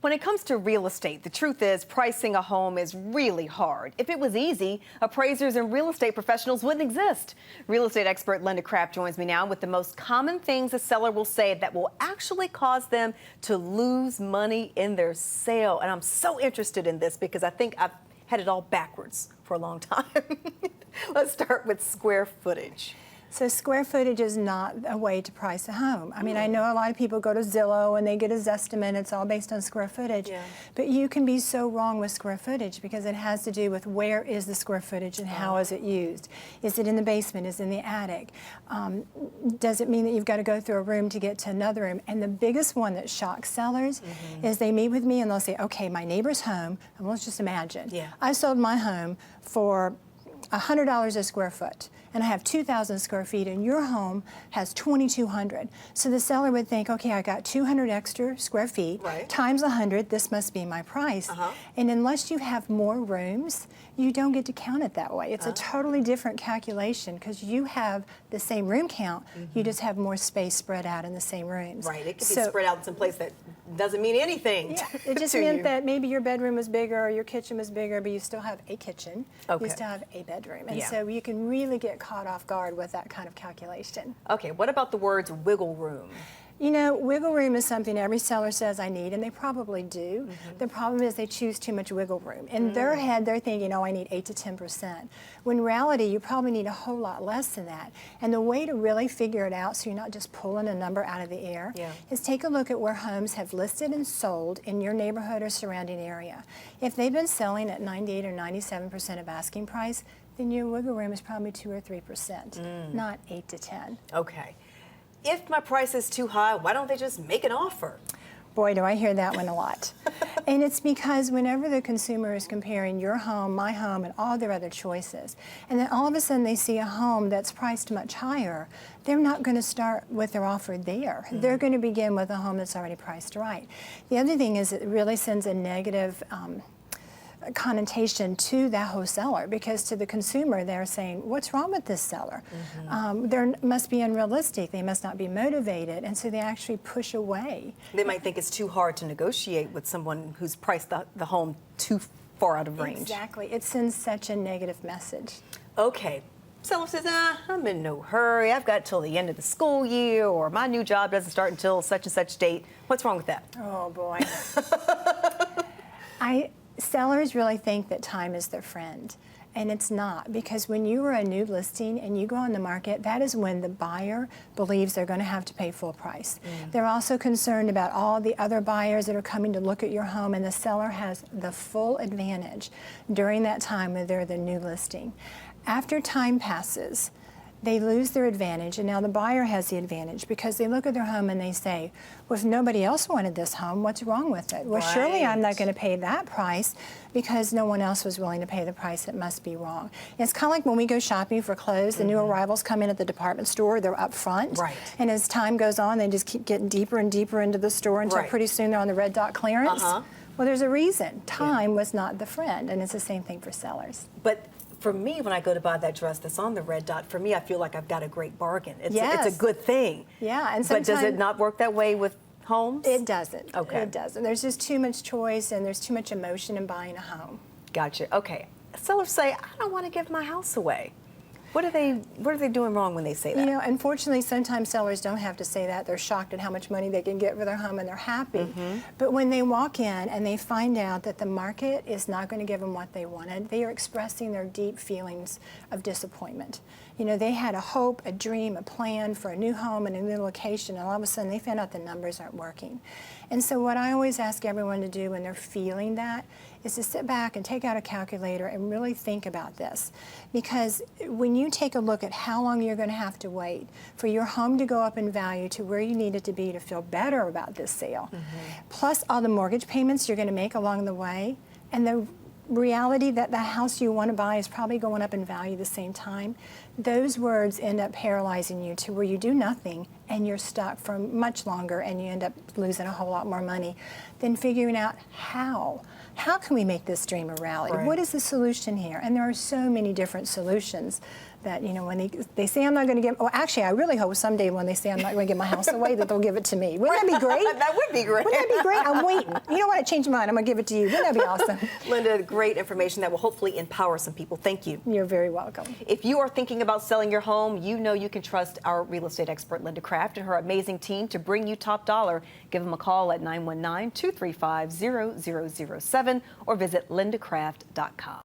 When it comes to real estate, the truth is pricing a home is really hard. If it was easy, appraisers and real estate professionals wouldn't exist. Real estate expert Linda Kraft joins me now with the most common things a seller will say that will actually cause them to lose money in their sale. And I'm so interested in this because I think I've had it all backwards for a long time. Let's start with square footage. So square footage is not a way to price a home. I mean, I know a lot of people go to Zillow and they get a Zestimate. It's all based on square footage. Yeah. But you can be so wrong with square footage because it has to do with where is the square footage and how is it used. Is it in the basement? Is it in the attic? Does it mean that you've got to go through a room to get to another room? And the biggest one that shocks sellers is they meet with me and they'll say, okay, my neighbor's home, and let's just imagine, I sold my home for $100 a square foot, and I have 2,000 square feet, and your home has 2,200. So the seller would think, okay, I got 200 extra square feet, times 100, this must be my price. And unless you have more rooms, you don't get to count it that way. It's a totally different calculation because you have the same room count, you just have more space spread out in the same rooms. Right, it could be spread out in some place that doesn't mean anything. Yeah, it just meant that maybe your bedroom was bigger or your kitchen was bigger, but you still have a kitchen, you still have a bedroom. And so you can really get caught off guard with that kind of calculation. Okay, what about the words wiggle room? You know, wiggle room is something every seller says I need, and they probably do. The problem is they choose too much wiggle room. In their head, they're thinking, oh, I need 8 to 10%. When in reality, you probably need a whole lot less than that. And the way to really figure it out so you're not just pulling a number out of the air is take a look at where homes have listed and sold in your neighborhood or surrounding area. If they've been selling at 98 or 97% of asking price, then your wiggle room is probably 2 or 3%, not 8 to 10. Okay. If my price is too high, why don't they just make an offer? Boy, do I hear that one a lot. And it's because whenever the consumer is comparing your home, my home, and all their other choices, and then all of a sudden they see a home that's priced much higher, they're not going to start with their offer there. They're going to begin with a home that's already priced right. The other thing is it really sends a negative connotation to that wholesaler because to the consumer they're saying, what's wrong with this seller? They must be unrealistic, they must not be motivated, and so they actually push away. They might think it's too hard to negotiate with someone who's priced the home too far out of range. Exactly, it sends such a negative message. Okay. Seller says, I'm in no hurry. I've got till the end of the school year, or my new job doesn't start until such and such date. What's wrong with that? Oh boy. Sellers really think that time is their friend, and it's not, because when you are a new listing and you go on the market, that is when the buyer believes they're going to have to pay full price. They're also concerned about all the other buyers that are coming to look at your home, and the seller has the full advantage during that time when they're the new listing. After time passes, they lose their advantage, and now the buyer has the advantage because they look at their home and they say, well, if nobody else wanted this home, what's wrong with it? Well, surely I'm not going to pay that price because no one else was willing to pay the price. It must be wrong. And it's kind of like when we go shopping for clothes, the new arrivals come in at the department store, they're up front, and as time goes on, they just keep getting deeper and deeper into the store until pretty soon they're on the red dot clearance. Well, there's a reason. Time was not the friend, and it's the same thing for sellers. But for me, when I go to buy that dress that's on the red dot, for me, I feel like I've got a great bargain. It's a good thing. Yeah, and but does it not work that way with homes? It doesn't. Okay. It doesn't. There's just too much choice, and there's too much emotion in buying a home. Gotcha. Okay. Sellers say, I don't want to give my house away. What are they doing wrong when they say that? You know, unfortunately, sometimes sellers don't have to say that. They're shocked at how much money they can get for their home, and they're happy. But when they walk in and they find out that the market is not going to give them what they wanted, they are expressing their deep feelings of disappointment. You know, they had a hope, a dream, a plan for a new home and a new location, and all of a sudden they found out the numbers aren't working. And so what I always ask everyone to do when they're feeling that is to sit back and take out a calculator and really think about this. Because when you take a look at how long you're going to have to wait for your home to go up in value to where you need it to be to feel better about this sale, plus all the mortgage payments you're going to make along the way, and the reality that the house you want to buy is probably going up in value at the same time, those words end up paralyzing you to where you do nothing and you're stuck for much longer and you end up losing a whole lot more money than figuring out how. How can we make this dream a reality? What is the solution here? And there are so many different solutions. that, you know, when they say I'm not going to give, oh, actually, I really hope someday when they say I'm not going to give my house away that they'll give it to me. Wouldn't that be great? That would be great. Wouldn't that be great? I'm waiting. You know what? I changed my mind. I'm going to give it to you. Wouldn't that be awesome? Linda, great information that will hopefully empower some people. Thank you. You're very welcome. If you are thinking about selling your home, you know you can trust our real estate expert, Linda Craft, and her amazing team to bring you top dollar. Give them a call at 919-235-0007 or visit lindacraft.com.